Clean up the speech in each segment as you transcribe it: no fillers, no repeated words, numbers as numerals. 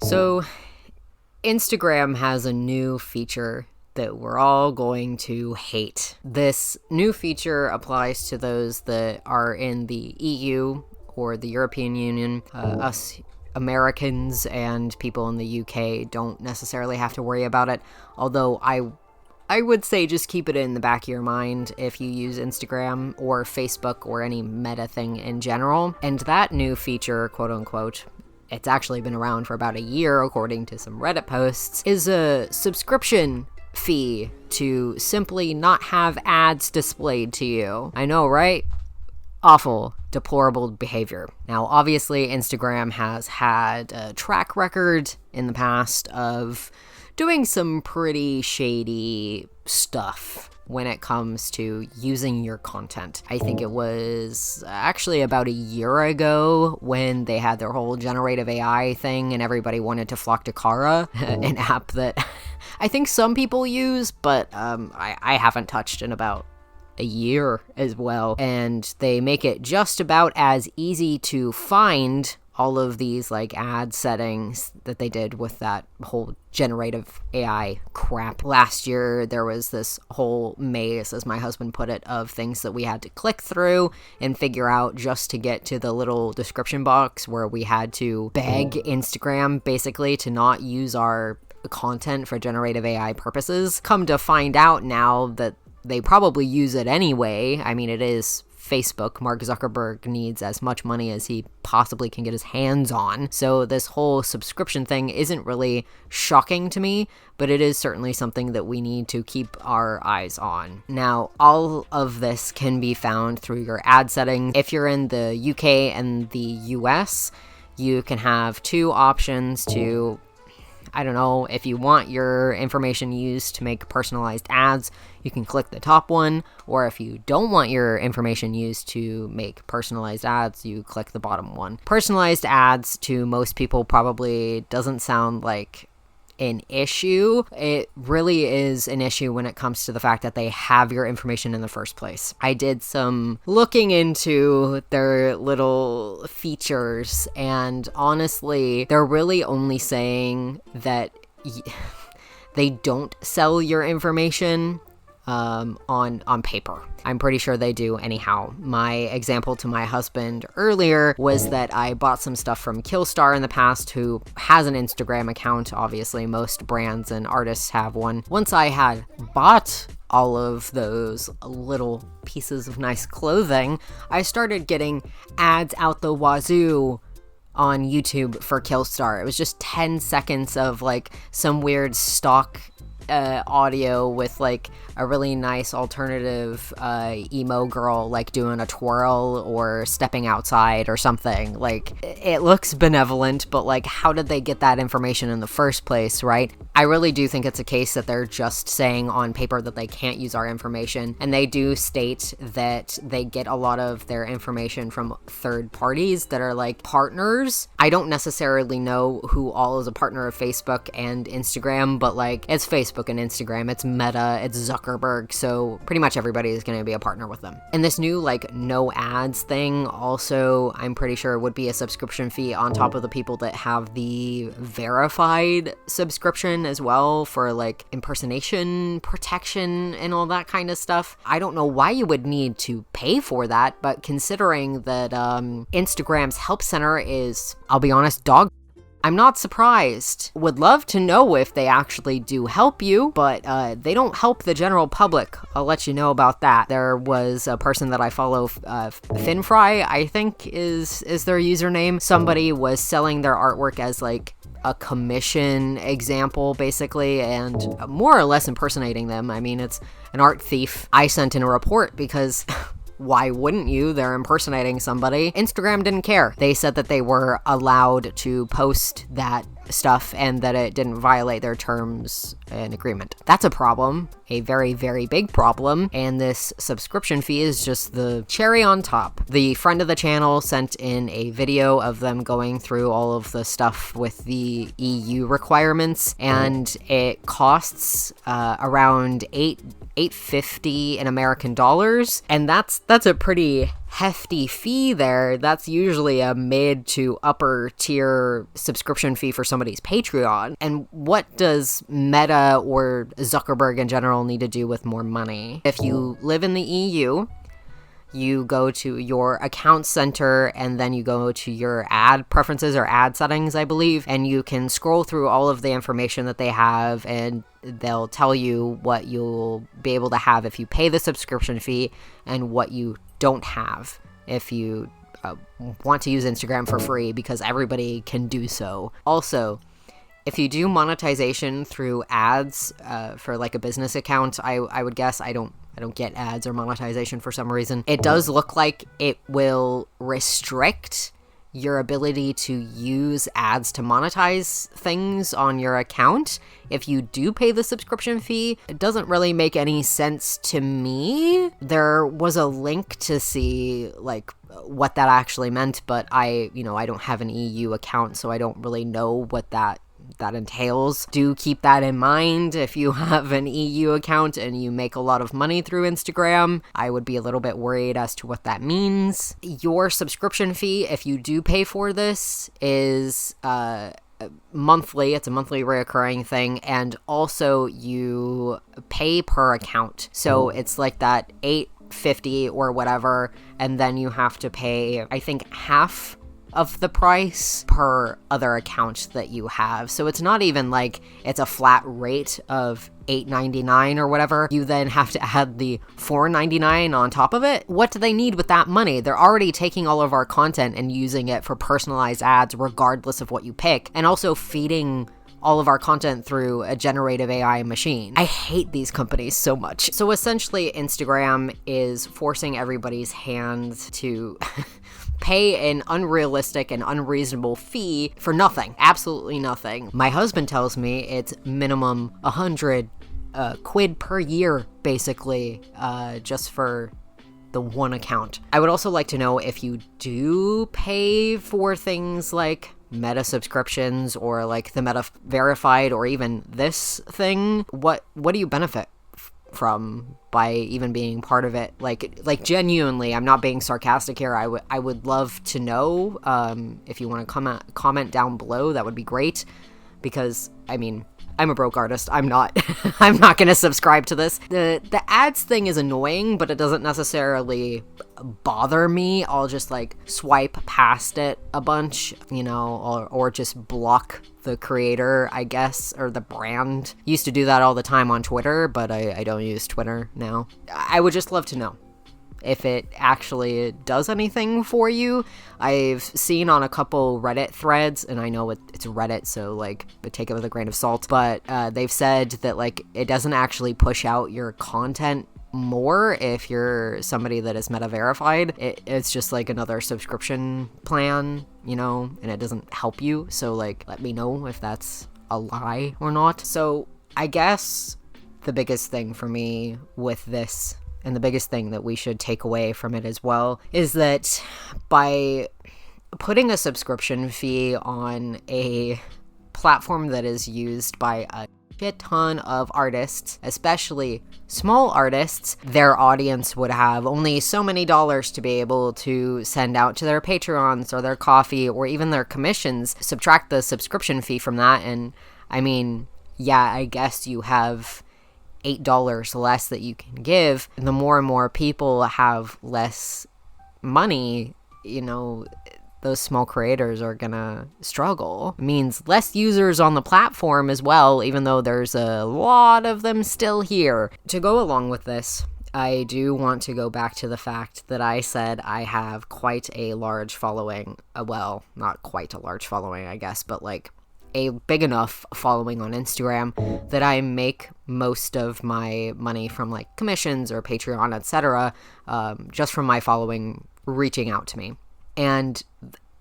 So, Instagram has a new feature that we're all going to hate. This new feature applies to those that are in the EU or the European Union. Us Americans and people in the UK don't necessarily have to worry about it, although I would say just keep it in the back of your mind if you use Instagram or Facebook or any meta thing in general. And that new feature, quote unquote, it's actually been around for about a year according to some Reddit posts, is a subscription fee to simply not have ads displayed to you. I know, right? Awful, deplorable behavior. Now, obviously, Instagram has had a track record in the past of doing some pretty shady stuff when it comes to using your content. I think it was actually about a year ago when they had their whole generative AI thing and everybody wanted to flock to Kara, an app that I think some people use, but I haven't touched in about a year as well. And they make it just about as easy to find all of these like ad settings that they did with that whole generative AI crap. Last year, there was this whole maze, as my husband put it, of things that we had to click through and figure out just to get to the little description box where we had to beg Instagram basically to not use our content for generative AI purposes. Come to find out now that they probably use it anyway. I mean, it is Facebook. Mark Zuckerberg needs as much money as he possibly can get his hands on. So this whole subscription thing isn't really shocking to me, but it is certainly something that we need to keep our eyes on. Now, all of this can be found through your ad settings. If you're in the UK and the US, you can have two options to, I don't know, if you want your information used to make personalized ads, you can click the top one, or if you don't want your information used to make personalized ads, you click the bottom one. Personalized ads to most people probably doesn't sound like an issue. It really is an issue when it comes to the fact that they have your information in the first place. I did some looking into their little features, and honestly, they're really only saying that they don't sell your information on paper. I'm pretty sure they do anyhow. My example to my husband earlier was that I bought some stuff from Killstar in the past, who has an Instagram account. Obviously, most brands and artists have one. Once I had bought all of those little pieces of nice clothing, I started getting ads out the wazoo on YouTube for Killstar. It was just 10 seconds of like some weird stock audio with like a really nice alternative emo girl like doing a twirl or stepping outside or something. Like, it looks benevolent, but like, how did they get that information in the first place, right? I really do think it's a case that they're just saying on paper that they can't use our information, and they do state that they get a lot of their information from third parties that are like partners. I don't necessarily know who all is a partner of Facebook and Instagram, but like, it's Facebook and Instagram, it's Meta, it's Zuckerberg, so pretty much everybody is going to be a partner with them. And this new like no ads thing also, I'm pretty sure, would be a subscription fee on top of the people that have the verified subscription as well for like impersonation protection and all that kind of stuff. I don't know why you would need to pay for that, but considering that Instagram's help center is, I'll be honest, dog, I'm not surprised. Would love to know if they actually do help you, but they don't help the general public. I'll let you know about that. There was a person that I follow, Finfry, I think is their username. Somebody was selling their artwork as like a commission example, basically, and more or less impersonating them. I mean, it's an art thief. I sent in a report because why wouldn't you? They're impersonating somebody. Instagram didn't care. They said that they were allowed to post that stuff and that it didn't violate their terms and agreement. That's a problem, a very, very big problem, and this subscription fee is just the cherry on top. The friend of the channel sent in a video of them going through all of the stuff with the EU requirements, and it costs around $8.50 in American dollars, and that's a pretty hefty fee there, that's usually a mid to upper tier subscription fee for somebody's Patreon. And what does Meta or Zuckerberg in general need to do with more money? If you live in the EU, you go to your account center and then you go to your ad preferences or ad settings, I believe, and you can scroll through all of the information that they have, and they'll tell you what you'll be able to have if you pay the subscription fee and what you don't have if you want to use Instagram for free, because everybody can do so. Also, if you do monetization through ads for like a business account, I would guess, I don't get ads or monetization for some reason, it does look like it will restrict your ability to use ads to monetize things on your account if you do pay the subscription fee. It doesn't really make any sense to me. There was a link to see like what that actually meant, but I don't have an EU account, so I don't really know what that entails. Do keep that in mind if you have an EU account and you make a lot of money through Instagram. I would be a little bit worried as to what that means. Your subscription fee, if you do pay for this, is monthly. It's a monthly reoccurring thing, and also you pay per account. So it's like that $8.50 or whatever, and then you have to pay, I think, half of the price per other account that you have. So it's not even like it's a flat rate of $8.99 or whatever. You then have to add the $4.99 on top of it. What do they need with that money? They're already taking all of our content and using it for personalized ads regardless of what you pick, and also feeding all of our content through a generative AI machine. I hate these companies so much. So essentially, Instagram is forcing everybody's hand to pay an unrealistic and unreasonable fee for nothing. Absolutely nothing. My husband tells me it's minimum 100 quid per year, basically, just for the one account. I would also like to know, if you do pay for things like Meta subscriptions or like the Meta verified or even this thing, what do you benefit from by even being part of it? Like genuinely, I'm not being sarcastic here. I would love to know. If you want to comment down below, that would be great, because I mean, I'm a broke artist. I'm not gonna subscribe to this. The ads thing is annoying, but it doesn't necessarily bother me. I'll just like swipe past it a bunch, or just block the creator, I guess, or the brand. Used to do that all the time on Twitter, but I don't use Twitter now. I would just love to know if it actually does anything for you. I've seen on a couple Reddit threads, and I know it's Reddit, so like take it with a grain of salt, but they've said that like it doesn't actually push out your content more if you're somebody that is Meta verified. It's just like another subscription plan, and it doesn't help you. So like, let me know if that's a lie or not. So I guess the biggest thing for me with this, and the biggest thing that we should take away from it as well, is that by putting a subscription fee on a platform that is used by a shit ton of artists, especially small artists, their audience would have only so many dollars to be able to send out to their Patreons or their coffee or even their commissions. Subtract the subscription fee from that, and I mean, yeah, I guess you have $8 less that you can give. The more and more people have less money, those small creators are gonna struggle. It means less users on the platform as well, even though there's a lot of them still here. To go along with this, I do want to go back to the fact that I said I have quite a large following. Well, not quite a large following, I guess, but like a big enough following on Instagram that I make most of my money from like commissions or Patreon, etc., just from my following reaching out to me. And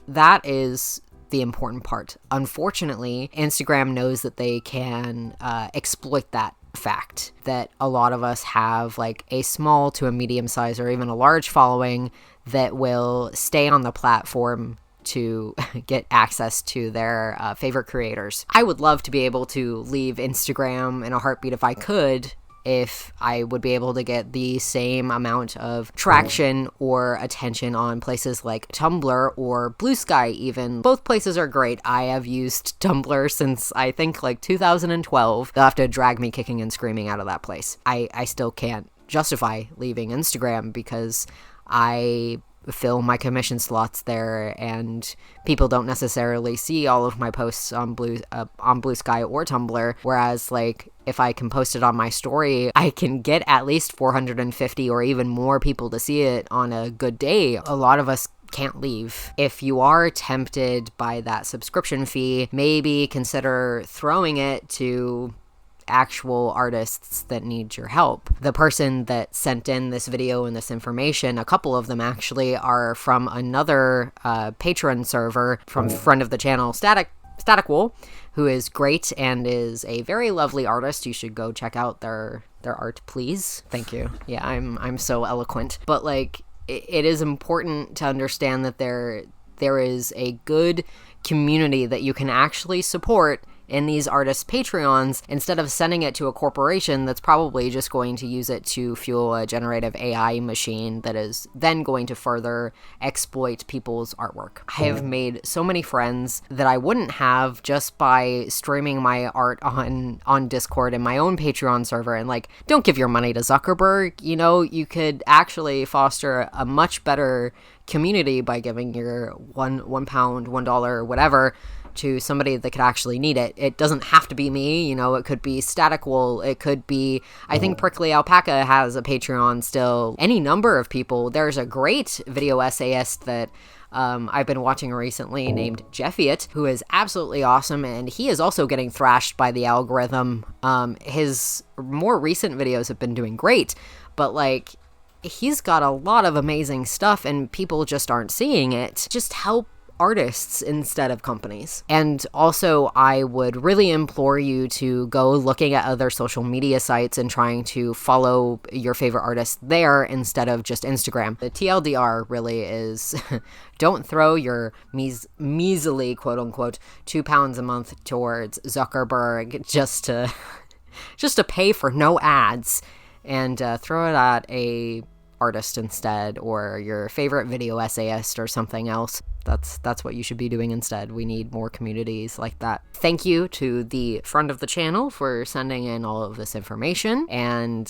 that is the important part. Unfortunately, Instagram knows that they can exploit that fact, that a lot of us have like a small to a medium size or even a large following that will stay on the platform to get access to their favorite creators. I would love to be able to leave Instagram in a heartbeat if I could, if I would be able to get the same amount of traction or attention on places like Tumblr or Blue Sky even. Both places are great. I have used Tumblr since I think like 2012. They'll have to drag me kicking and screaming out of that place. I still can't justify leaving Instagram because I fill my commission slots there, and people don't necessarily see all of my posts on Blue Sky or Tumblr. Whereas, like, if I can post it on my story, I can get at least 450 or even more people to see it on a good day. A lot of us can't leave. If you are tempted by that subscription fee, maybe consider throwing it to actual artists that need your help. The person that sent in this video and this information, a couple of them actually, are from another Patreon server from friend of the channel, Static Wool, who is great and is a very lovely artist. You should go check out their art, please. Thank you. Yeah, I'm so eloquent. But like, it is important to understand that there is a good community that you can actually support in these artists' Patreons, instead of sending it to a corporation that's probably just going to use it to fuel a generative AI machine that is then going to further exploit people's artwork. I have made so many friends that I wouldn't have just by streaming my art on Discord in my own Patreon server. And like, don't give your money to Zuckerberg. You know, you could actually foster a much better community by giving your £1, $1, whatever, to somebody that could actually need it. It doesn't have to be me, you know, it could be Static Wool, it could be, I think Prickly Alpaca has a Patreon still, any number of people. There's a great video essayist that I've been watching recently named Jeffiet, who is absolutely awesome, and he is also getting thrashed by the algorithm. His more recent videos have been doing great, but like, he's got a lot of amazing stuff and people just aren't seeing it. Just help artists instead of companies. And also, I would really implore you to go looking at other social media sites and trying to follow your favorite artists there instead of just Instagram. The TLDR really is don't throw your measly, quote unquote, £2 a month towards Zuckerberg just to pay for no ads, and throw it at a artist instead, or your favorite video essayist or something else. That's what you should be doing instead. We need more communities like that. Thank you to the friend of the channel for sending in all of this information. And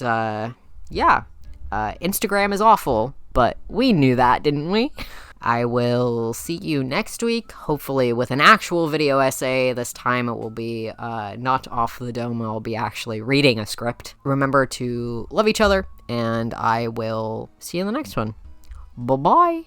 Instagram is awful, but we knew that, didn't we? I will see you next week, hopefully with an actual video essay. This time it will be not off the dome. I'll be actually reading a script. Remember to love each other, and I will see you in the next one. Bye-bye.